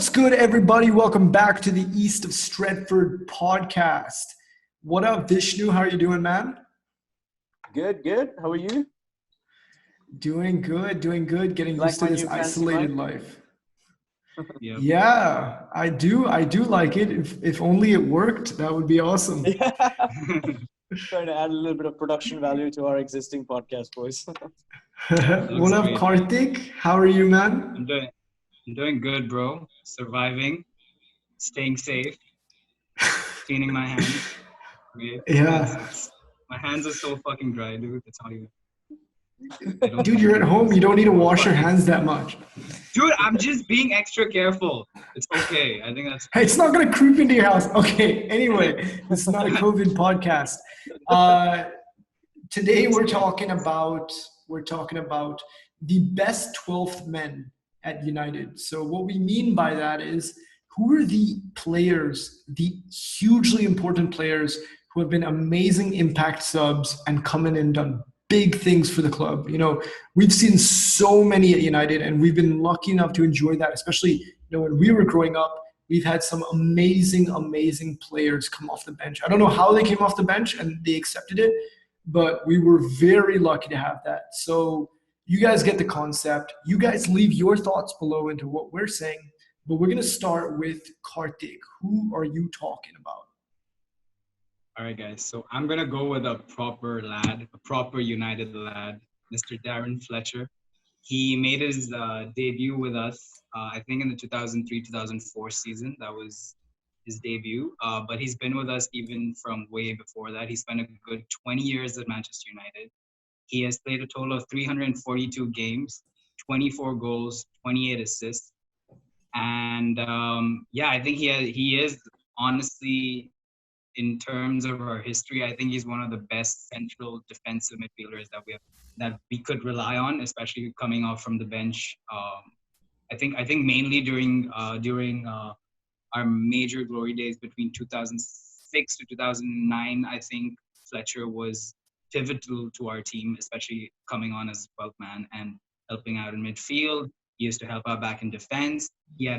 What's good, everybody? Welcome back to the East of Stretford podcast. What up, Vishnu? How are you doing, man? Good. How are you? Doing good. Getting Like used to my this new fancy mic? isolated life. Yeah. Yeah, I do. I do like it. If only it worked, that would be awesome. Yeah. Trying to add a little bit of production value to our existing podcast, boys. What up, great. Karthik? How are you, man? I'm doing good, bro. Surviving, staying safe, cleaning my hands. Okay? Yeah. My hands are so fucking dry, dude. It's not even. I don't Dude, think I you're at can home. use You don't need to more wash your fucking- hands that much. Dude, I'm just being extra careful. It's okay. I think that's. Hey, it's not going to creep into your house. Okay, anyway, this is not a COVID podcast. Today we're talking about the best 12th men at United. So what we mean by that is who are the players, the hugely important players who have been amazing impact subs and come in and done big things for the club. You know, we've seen so many at United and we've been lucky enough to enjoy that, especially, when we were growing up. We've had some amazing players come off the bench. I don't know how they came off the bench and they accepted it, but we were very lucky to have that. So you guys get the concept. You guys leave your thoughts below into what we're saying, but we're going to start with Karthik. Who are you talking about? All right, guys. So I'm gonna go with a proper lad, a proper United lad, Mr. Darren Fletcher. He made his debut with us, I think, in the 2003-2004 season. That was his debut. But he's been with us even from way before that. He spent a good 20 years at Manchester United. He has played a total of 342 games, 24 goals, 28 assists. And I think he is honestly, in terms of our history, I think he's one of the best central defensive midfielders that we could rely on, especially coming off from the bench. I think mainly during our major glory days between 2006 to 2009, I think Fletcher was pivotal to our team, especially coming on as 12th man and helping out in midfield. He used to help out back in defense. He's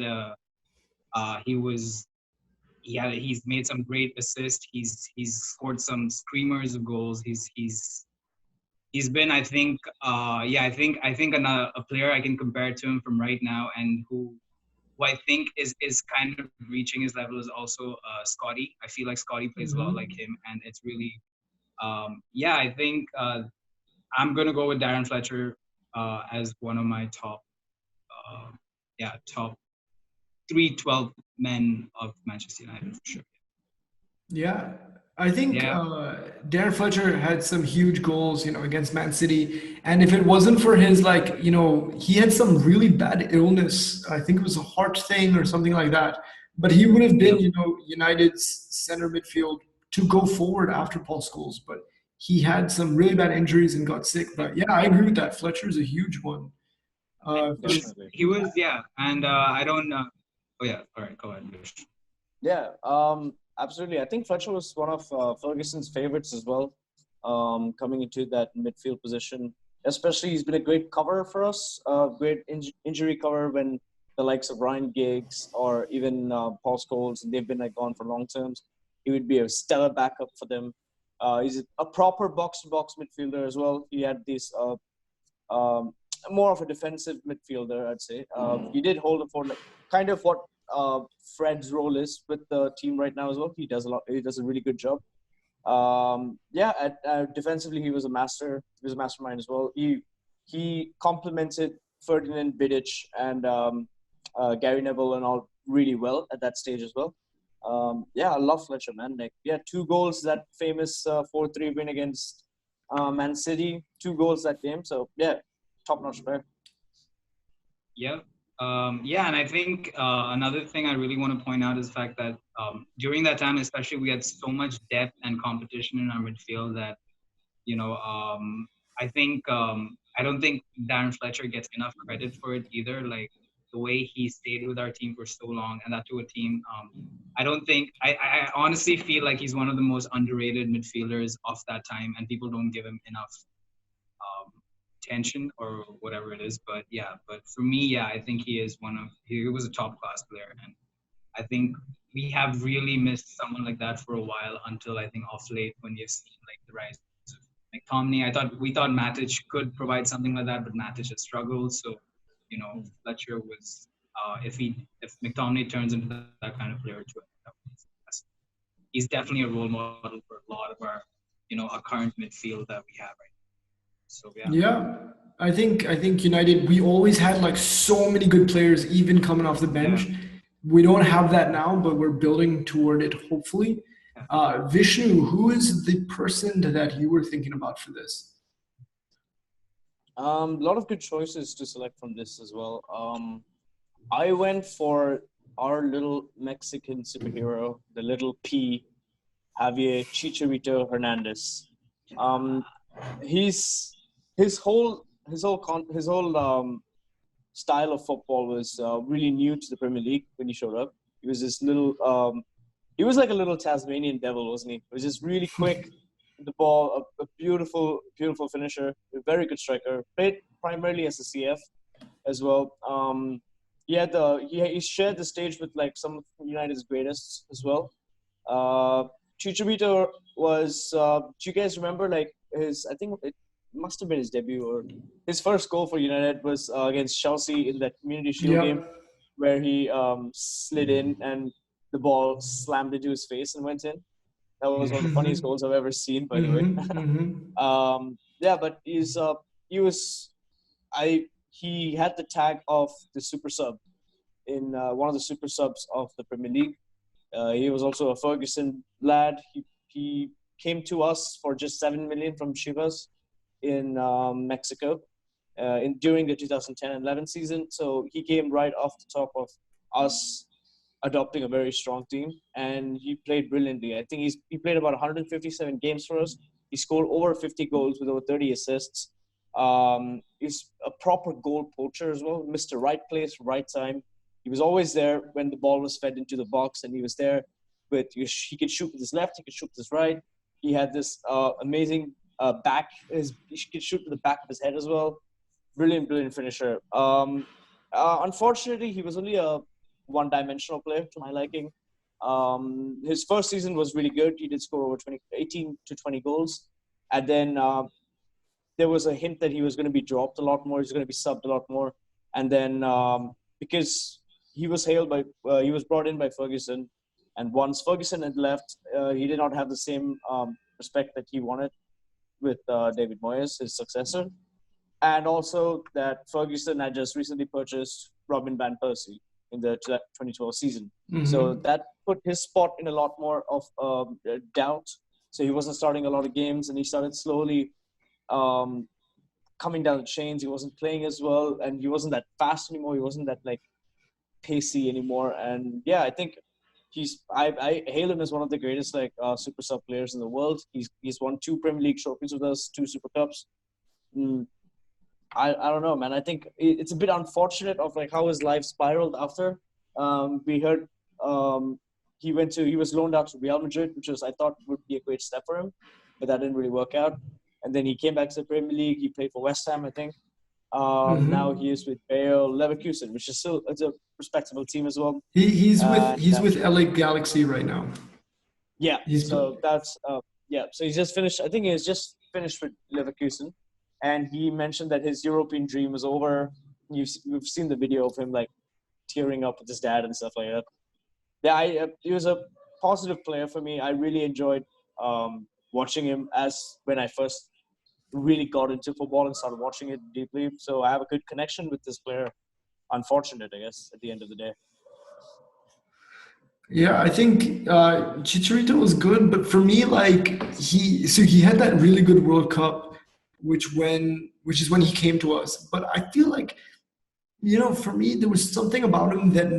made some great assists. He's scored some screamers of goals. He's been, I think a player I can compare to him from right now, and who I think is kind of reaching his level is also Scotty. I feel like Scotty plays a lot like him, and it's really I think I'm gonna go with Darren Fletcher as one of my top 3 12 men of Manchester United for sure. Yeah, I think Darren Fletcher had some huge goals, against Man City. And if it wasn't for his, he had some really bad illness. I think it was a heart thing or something like that. But he would have been, United's center midfield to go forward after Paul Scholes. But he had some really bad injuries and got sick. But yeah, I agree with that. Fletcher's a huge one. He was, and I don't. Oh yeah, all right, go ahead. Yeah, absolutely. I think Fletcher was one of Ferguson's favorites as well, coming into that midfield position. Especially, he's been a great cover for us, great injury cover when the likes of Ryan Giggs or even Paul Scholes, they've been gone for long terms. He would be a stellar backup for them. He's a proper box-to-box midfielder as well. He had this more of a defensive midfielder, I'd say. He did hold it for kind of what Fred's role is with the team right now as well. He does a really good job. Defensively, he was a master. He was a mastermind as well. He complemented Ferdinand Vidic and Gary Neville and all really well at that stage as well. I love Fletcher, man. 2 goals, that famous 4-3 win against Man City. 2 goals that game. So top-notch player. Yeah. And I think another thing I really want to point out is the fact that during that time, especially, we had so much depth and competition in our midfield that, I don't think Darren Fletcher gets enough credit for it either. Like, the way he stayed with our team for so long, and that to a team, I honestly feel like he's one of the most underrated midfielders of that time, and people don't give him enough attention or whatever it is. But yeah, but for me, yeah, I think he was a top class player, and I think we have really missed someone like that for a while until I think off late when you've seen like the rise of McTominay. We thought Matic could provide something like that, but Matic has struggled. So, Fletcher was if McTominay turns into that kind of player too, he's definitely a role model for a lot of our current midfield that we have right now. So yeah. Yeah. I think United, we always had like so many good players even coming off the bench. Yeah. We don't have that now, but we're building toward it hopefully. Vishnu, who is the person that you were thinking about for this? A lot of good choices to select from this as well. I went for our little Mexican superhero, the little P, Javier Chicharito Hernandez. His whole style of football was really new to the Premier League when he showed up. He was this little he was like a little Tasmanian devil, wasn't he? He was just really quick with the ball, a beautiful finisher, a very good striker. Played primarily as a CF as well. He shared the stage with like some of United's greatest as well. Chicharito was. Do you guys remember like his? I think it must have been his debut or his first goal for United was against Chelsea in that Community Shield game, where he slid in and the ball slammed into his face and went in. That was one of the funniest goals I've ever seen, by the way. But he had the tag of the super sub in one of the super subs of the Premier League. He was also a Ferguson lad. He came to us for just 7 million from Chivas in Mexico during the 2010-11 season. So he came right off the top of us adopting a very strong team, and he played brilliantly. I think he played about 157 games for us. He scored over 50 goals with over 30 assists. He's a proper goal poacher as well. Mr. Right place, right time. He was always there when the ball was fed into the box, and he was there. He could shoot with his left, he could shoot with his right. He had this amazing back. He could shoot with the back of his head as well. Brilliant finisher. Unfortunately, he was only a one-dimensional player to my liking. His first season was really good. He did score over 18 to 20 goals. And then there was a hint that he was going to be dropped a lot more. He's going to be subbed a lot more. And then because he was brought in by Ferguson. And once Ferguson had left, he did not have the same respect that he wanted with David Moyes, his successor. And also that Ferguson had just recently purchased Robin van Persie in the 2012 season. So that put his spot in a lot more of doubt. So he wasn't starting a lot of games, and he started slowly coming down the chains. He wasn't playing as well, and he wasn't that fast anymore. He wasn't that like pacey anymore. And yeah, I think I hail him as one of the greatest like super sub players in the world. He's won 2 Premier League trophies with us, 2 Super Cups. I don't know, man. I think it's a bit unfortunate of like how his life spiraled after. We heard he was loaned out to Real Madrid, which I thought would be a great step for him, but that didn't really work out. And then he came back to the Premier League. He played for West Ham, I think. Now he is with Bayer Leverkusen, which is still it's a respectable team as well. He's with LA Galaxy right now. Yeah. So he's just finished. I think he's just finished with Leverkusen. And he mentioned that his European dream was over. We've seen the video of him like tearing up with his dad and stuff like that. Yeah, he was a positive player for me. I really enjoyed watching him when I first really got into football and started watching it deeply. So I have a good connection with this player. Unfortunate, I guess, at the end of the day. Yeah, I think Chicharito was good, but for me, like he had that really good World Cup, which is when he came to us. But I feel like, for me, there was something about him that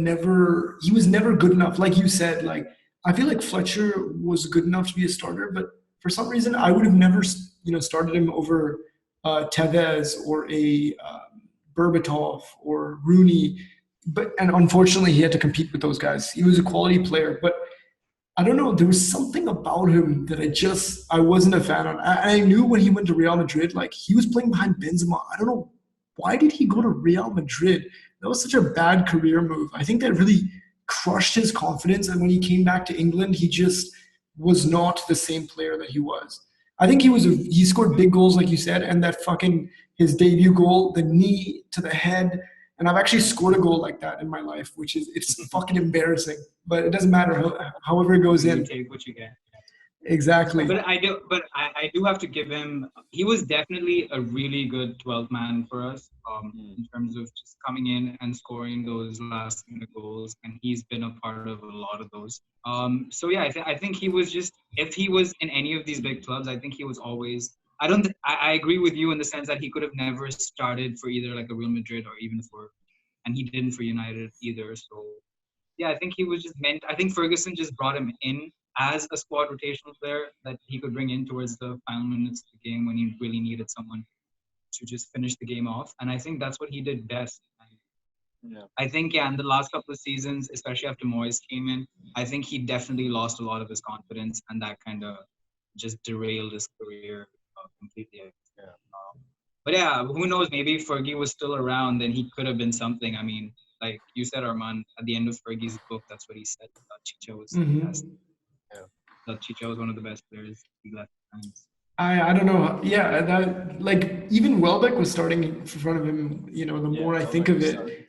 he was never good enough. Like you said, like I feel like Fletcher was good enough to be a starter, but for some reason I would have never, started him over Tevez or a Berbatov or Rooney. And unfortunately, he had to compete with those guys. He was a quality player, but I don't know. There was something about him that I wasn't a fan of. I knew when he went to Real Madrid, like he was playing behind Benzema. I don't know why did he go to Real Madrid. That was such a bad career move. I think that really crushed his confidence. And when he came back to England, he just was not the same player that he was. I think he scored big goals like you said, and that fucking his debut goal, the knee to the head. And I've actually scored a goal like that in my life, which is it's fucking embarrassing, but it doesn't matter. However it goes You in. take what you get. Exactly. But I do have to give him. He was definitely a really good 12th man for us, in terms of just coming in and scoring those last minute goals, and he's been a part of a lot of those. So yeah, I think he was just, if he was in any of these big clubs, I think he was always. I don't. I agree with you in the sense that he could have never started for either like a Real Madrid or even for, and he didn't for United either. So yeah, I think he was just meant. I think Ferguson just brought him in as a squad rotational player that he could bring in towards the final minutes of the game when he really needed someone to just finish the game off. And I think that's what he did best. Yeah. I think, yeah, in the last couple of seasons, especially after Moyes came in, I think he definitely lost a lot of his confidence, and that kind of just derailed his career completely. Yeah. But yeah, who knows? Maybe if Fergie was still around, then he could have been something. I mean, like you said, Arman, at the end of Fergie's book, that's what he said. Chicha was the best. Yeah. That Chicha was one of the best players he left times. I don't know. Yeah, that like even Welbeck was starting in front of him. You know, the more I think of it.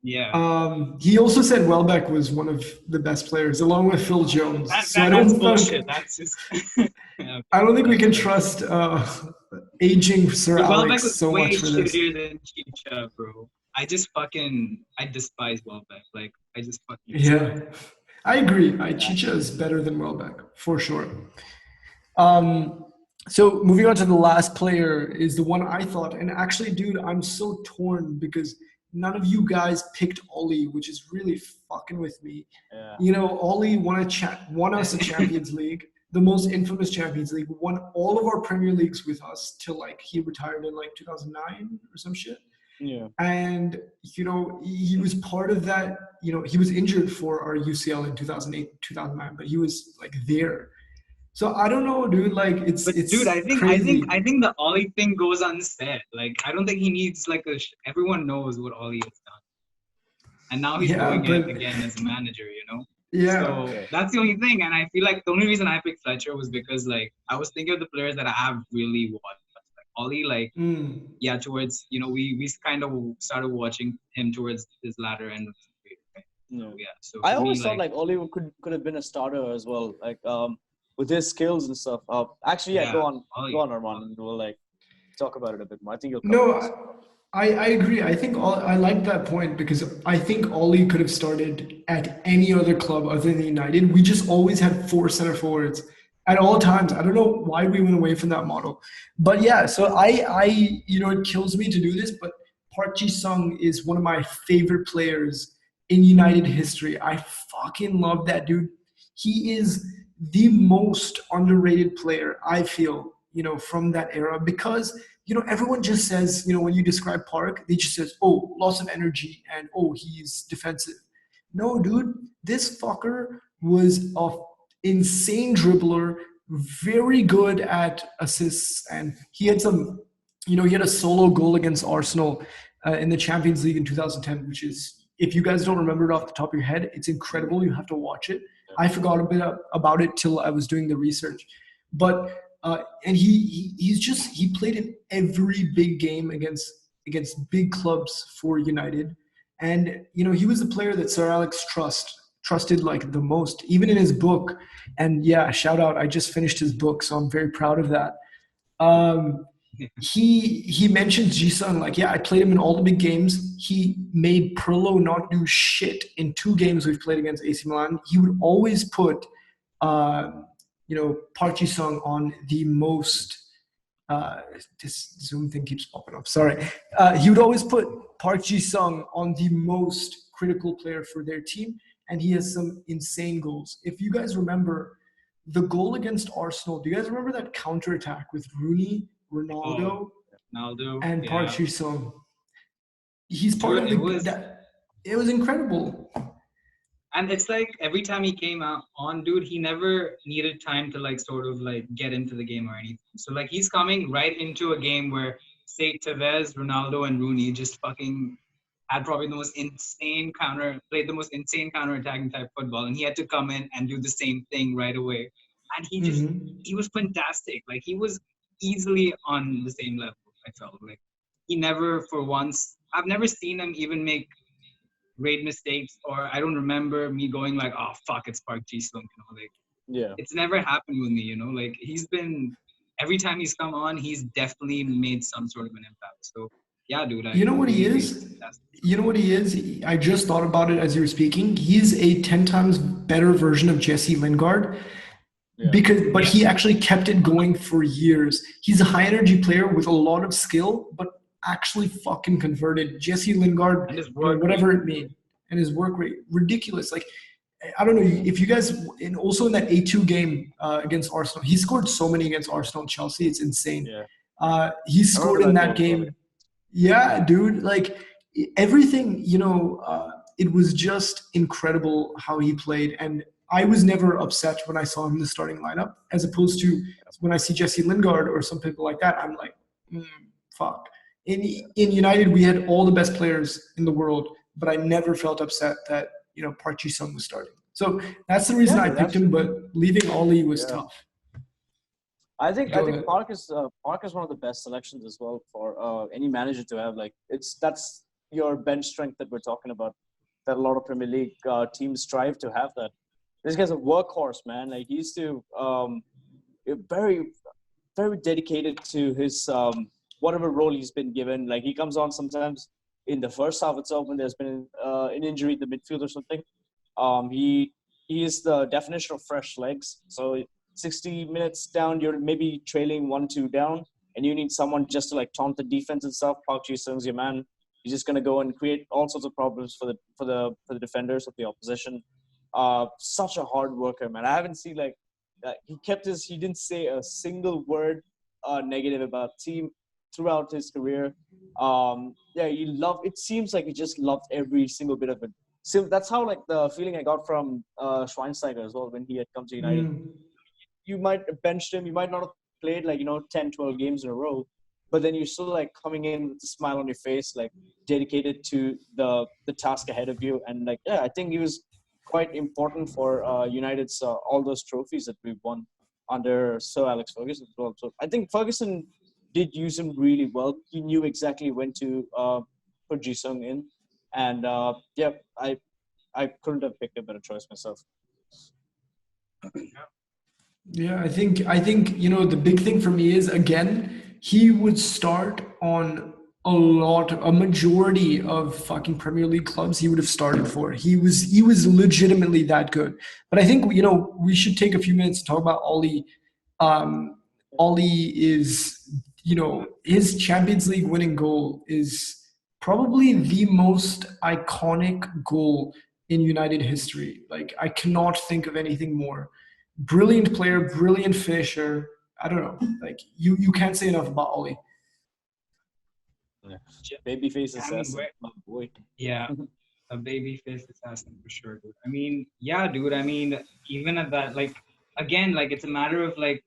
Yeah. He also said Welbeck was one of the best players, along with Phil Jones. That's bullshit. That's just. Okay. I don't think we can trust aging Sir Alex Welbeck was so way much for this. shittier than Chicha, bro. I despise Welbeck. Like, I just fucking. Yeah, I agree. Chicha is better than Welbeck for sure. So moving on to the last player is the one I thought, and actually, dude, I'm so torn because none of you guys picked Ollie, which is really fucking with me. Yeah. You know, Ollie won us a Champions League, the most infamous Champions League, won all of our Premier Leagues with us till like he retired in like 2009 or some shit. Yeah. And, you know, he was part of that, you know, he was injured for our UCL in 2008, 2009, but he was like there. So I don't know, dude. Like it's dude, I think crazy. I think the Ollie thing goes unsaid. Like I don't think he needs like everyone knows what Ollie has done, and now he's doing it again as a manager. You know. Yeah. So that's the only thing, and I feel like the only reason I picked Fletcher was because like I was thinking of the players that I have really watched. Like Ollie, like yeah, towards we kind of started watching him towards his latter end of his career. Yeah. So I always thought like Ollie could have been a starter as well. Like with his skills and stuff. Actually, go on, Arman, and we'll like talk about it a bit more. I think you'll. I agree. I think I like that point because I think Ollie could have started at any other club other than United. We just always had 4 center forwards at all times. I don't know why we went away from that model, but yeah. So I it kills me to do this, but Park Ji-sung is one of my favorite players in United history. I fucking love that dude. He is the most underrated player, I feel, from that era because, everyone just says, when you describe Park, they just says, oh, loss of energy and, oh, he's defensive. No, dude, this fucker was an insane dribbler, very good at assists, and he had some, he had a solo goal against Arsenal in the Champions League in 2010, which is, if you guys don't remember it off the top of your head, it's incredible. You have to watch it. I forgot a bit about it till I was doing the research, but and he played in every big game against big clubs for United, and he was the player that Sir Alex trusted like the most, even in his book. And yeah, shout out! I just finished his book, so I'm very proud of that. He mentions Ji-sung like, yeah, I played him in all the big games. He made Pirlo not do shit in 2 games we've played against AC Milan. He would always put, Park Ji-sung on the most. This Zoom thing keeps popping up. Sorry. He would always put Park Ji-sung on the most critical player for their team, and he has some insane goals. If you guys remember the goal against Arsenal, do you guys remember that counterattack with Rooney, Ronaldo, and Park Ji-sung? He's part of it was incredible. And it's like every time he came out on, dude, he never needed time to like sort of like get into the game or anything. So like he's coming right into a game where say Tevez, Ronaldo, and Rooney just fucking had probably the most insane played the most insane counter-attacking type football, and he had to come in and do the same thing right away. And he was fantastic. Like he was easily on the same level. I felt like he never for once. I've never seen him even make great mistakes, or I don't remember me going like, "Oh fuck, it's Park Ji-sung." Like Yeah. it's never happened with me. Like he's been every time he's come on, he's definitely made some sort of an impact. So yeah, dude, I You know what he totally agree. is? You know what he is? I just thought about it as you were speaking. He's a 10 times better version of Jesse Lingard Yeah. but he actually kept it going for years. He's a high energy player with a lot of skill, but actually fucking converted. Jesse Lingard, And his work whatever rate. it mean, and his work rate, ridiculous. Like I don't know if you guys, and also in that A2 game against Arsenal, he scored so many against Arsenal and Chelsea. It's insane. Yeah. He scored in that goal, game. Yeah, dude. Like everything, it was just incredible how he played. And I was never upset when I saw him in the starting lineup, as opposed to when I see Jesse Lingard or some people like that. I'm like, fuck. In United, we had all the best players in the world, but I never felt upset that Park Ji-sung was starting. So that's the reason I picked him. But leaving Ollie was tough. I think Park is one of the best selections as well for any manager to have. Like that's your bench strength that we're talking about. That a lot of Premier League teams strive to have that. This guy's a workhorse, man. Like he's very, very dedicated to his whatever role he's been given. Like he comes on sometimes in the first half itself when there's been an injury in the midfield or something. He is the definition of fresh legs. So 60 minutes down, you're maybe trailing 1-2 down, and you need someone just to like taunt the defense and stuff. Park Ji-sung's your man. He's just gonna go and create all sorts of problems for the defenders of the opposition. Such a hard worker, man. I haven't seen he didn't say a single word negative about the team throughout his career. It seems like he just loved every single bit of it. So that's how like the feeling I got from Schweinsteiger as well when he had come to United. You might have benched him, you might not have played 10, 12 games in a row, but then you're still like coming in with a smile on your face, like dedicated to the task ahead of you. And I think he was quite important for United's all those trophies that we've won under Sir Alex Ferguson as well. So I think Ferguson did use him really well. He knew exactly when to put Ji-sung in. And I couldn't have picked a better choice myself. Yeah, I think the big thing for me is, again, he would start on a majority of fucking Premier League clubs he would have started for. He was legitimately that good. But I think we should take a few minutes to talk about Ollie. Ollie is his Champions League winning goal is probably the most iconic goal in United history. Like I cannot think of anything more. Brilliant player, brilliant finisher. I don't know. Like you can't say enough about Ollie. Yeah. Babyface assassin. My boy. Yeah, a babyface assassin for sure, dude. I mean, yeah, dude. I mean, even at that, again, it's a matter of when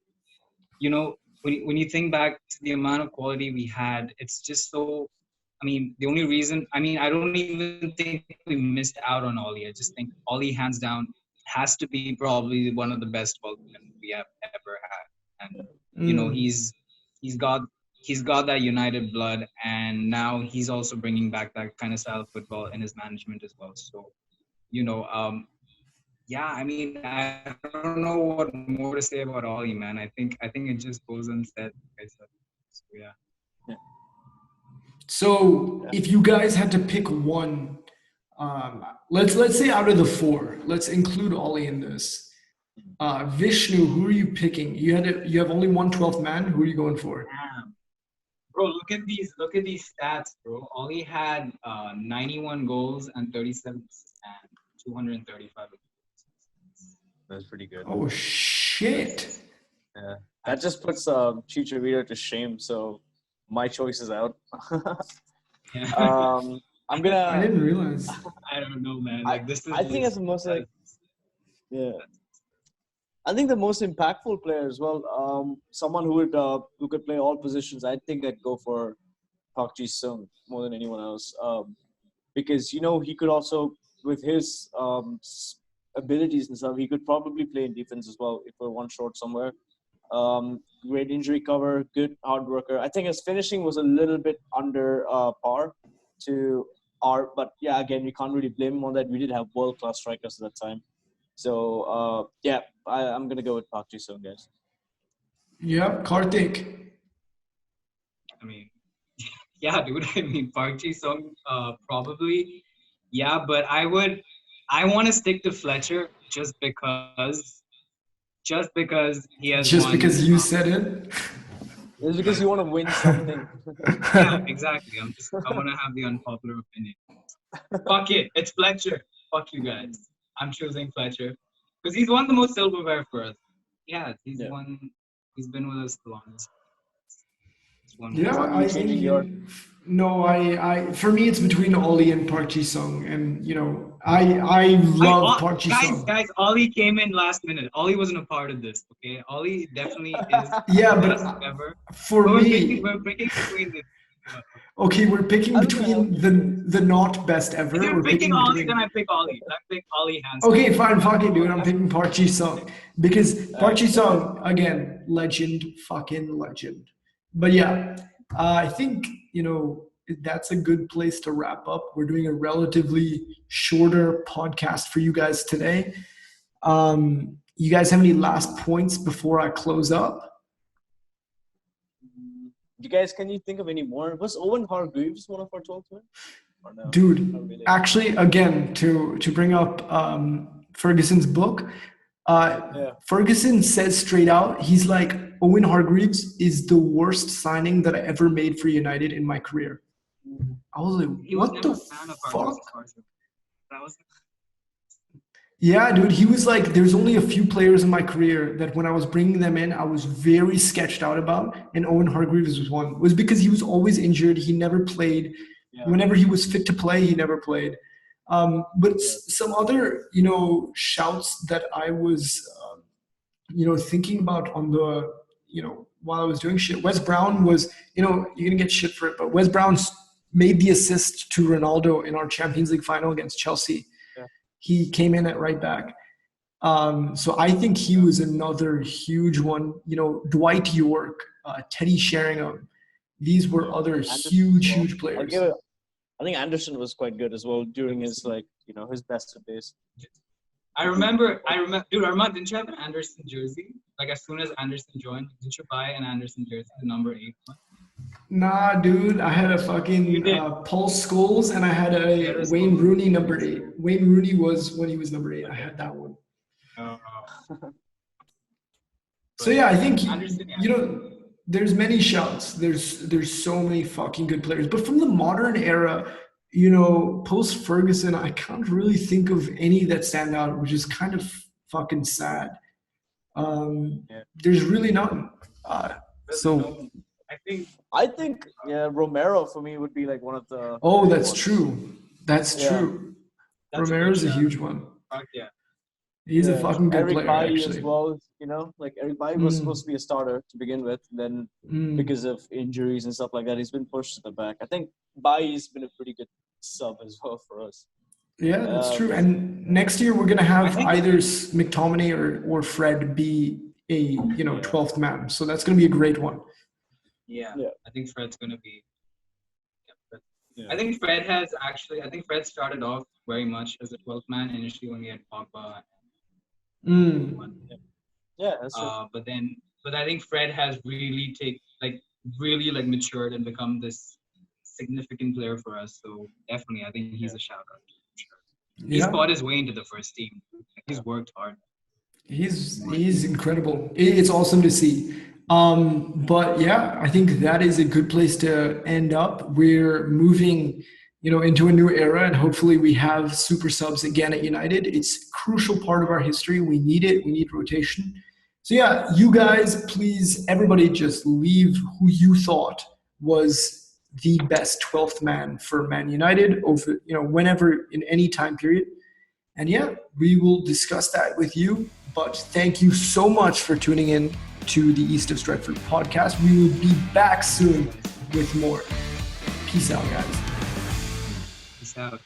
you think back to the amount of quality we had, it's just so. I mean, the only reason. I mean, I don't even think we missed out on Ollie. I just think Ollie, hands down, has to be probably one of the best ballmen we have ever had. And he's got that United blood, and now he's also bringing back that kind of style of football in his management as well. So I mean, I don't know what more to say about Ollie, man. I think it just goes unsaid. So yeah. So if you guys had to pick one, let's say out of the four, let's include Ollie in this. Vishnu, who are you picking? You have only one 12th man. Who are you going for? Bro, look at these stats, bro. Ollie had 91 goals and 37 and 235. That's pretty good. Oh shit! Yeah, that just puts Chicharito to shame. So my choice is out. I'm I gonna. didn't realize. I don't know, man. I Like this is I think as just the most like that's- yeah. I think the most impactful player as well. Someone who could play all positions. I think I'd go for Park Ji Sung more than anyone else. Because he could also with his abilities and stuff, he could probably play in defense as well if we're one short somewhere. Great injury cover, good hard worker. I think his finishing was a little bit under par to our, but yeah, again, we can't really blame him on that. We did have world class strikers at that time. So yeah, I'm gonna go with Park Ji Sung, guys. Yep, Karthik. I mean, yeah, dude. I mean, Park Ji Sung, probably, yeah. But I want to stick to Fletcher just because he has Just won. because you said it. It's because Like, you want to win something. yeah, exactly. I want to have the unpopular opinion. Fuck it, it's Fletcher. Fuck you guys. I'm choosing Fletcher because he's won the most silverware for us. Yeah, he's Yeah. won. He's been with us the longest. He's won Yeah, most. Sean, you changing your no, for me, it's between Ollie and Park Ji Sung, and I love Park Ji Sung. Guys, Ollie came in last minute. Ollie wasn't a part of this. Okay, Ollie definitely is Yeah, the but best ever. for But me, we're picking between the. okay, we're picking I was gonna help between the not best ever. If you're We're picking picking Ollie, then between. I pick Ollie. I pick Ollie hands down. Okay, fine, fuck it, dude. I'm picking Park Ji Sung because Park Ji fair Sung, again, legend, fucking legend. But yeah, I think that's a good place to wrap up. We're doing a relatively shorter podcast for you guys today. You guys have any last points before I close up? You guys, can you think of any more? Was Owen Hargreaves one of our 12th men? Or no? Not Dude, really. actually, again, to bring up Ferguson's book, Yeah. Ferguson says straight out, he's like, Owen Hargreaves is the worst signing that I ever made for United in my career. I was like, He was what never the a fan of fuck? Hargreaves. That was. Yeah, dude, he was like, there's only a few players in my career that when I was bringing them in, I was very sketched out about, and Owen Hargreaves was one. It was because he was always injured. He never played. Yeah. Whenever he was fit to play, he never played. But some other, shouts that I was, thinking about on the, while I was doing shit. Wes Brown was, you're gonna get shit for it, but Wes Brown made the assist to Ronaldo in our Champions League final against Chelsea. Yeah. He came in at right back. So I think he was another huge one. Dwight York, Teddy Sheringham. These were other Anderson huge, as well. huge players. I think Anderson was quite good as well during his his best of days. I remember, dude, Armand, didn't you have an Anderson jersey? Like as soon as Anderson joined, didn't you buy an Anderson jersey, the number 8 one? Nah, dude, I had a You fucking did. Paul Scholes and I had Yeah, a that's Wayne cool. Rooney number 8. Wayne Rooney was when he was number 8. I had that one. So yeah, I think Anderson, yeah. there's many shouts. There's so many fucking good players. But from the modern era, post Ferguson, I can't really think of any that stand out, which is kind of fucking sad. There's really none. So I think Romero for me would be like one of the. oh, that's ones. true. That's Yeah. true. That's Romero's a good shout. huge one. Fuck yeah. He's a fucking good Eric player, Bailly actually. as well. Like Eric Bailly was supposed to be a starter to begin with, then because of injuries and stuff like that, he's been pushed to the back. I think Bailly's been a pretty good sub as well for us. Yeah, that's true. And next year we're gonna have either McTominay or Fred be a 12th man. So that's gonna be a great one. Yeah. I think Fred's gonna be. Yeah. I think Fred started off very much as a 12th man initially when we had Pogba. Yeah, that's true. But I think Fred has really matured and become this significant player for us. So definitely, I think he's a shout out. Sure. He's fought his way into the first team. He's worked hard. He's incredible. It's awesome to see. But yeah, I think that is a good place to end up. We're moving, into a new era, and hopefully we have super subs again at United. It's a crucial part of our history. We need it. We need rotation. So yeah, you guys, please, everybody just leave who you thought was the best 12th man for Man United over, whenever in any time period. And yeah, we will discuss that with you. But thank you so much for tuning in to the East of Stretford podcast. We will be back soon with more. Peace out, guys. Peace out.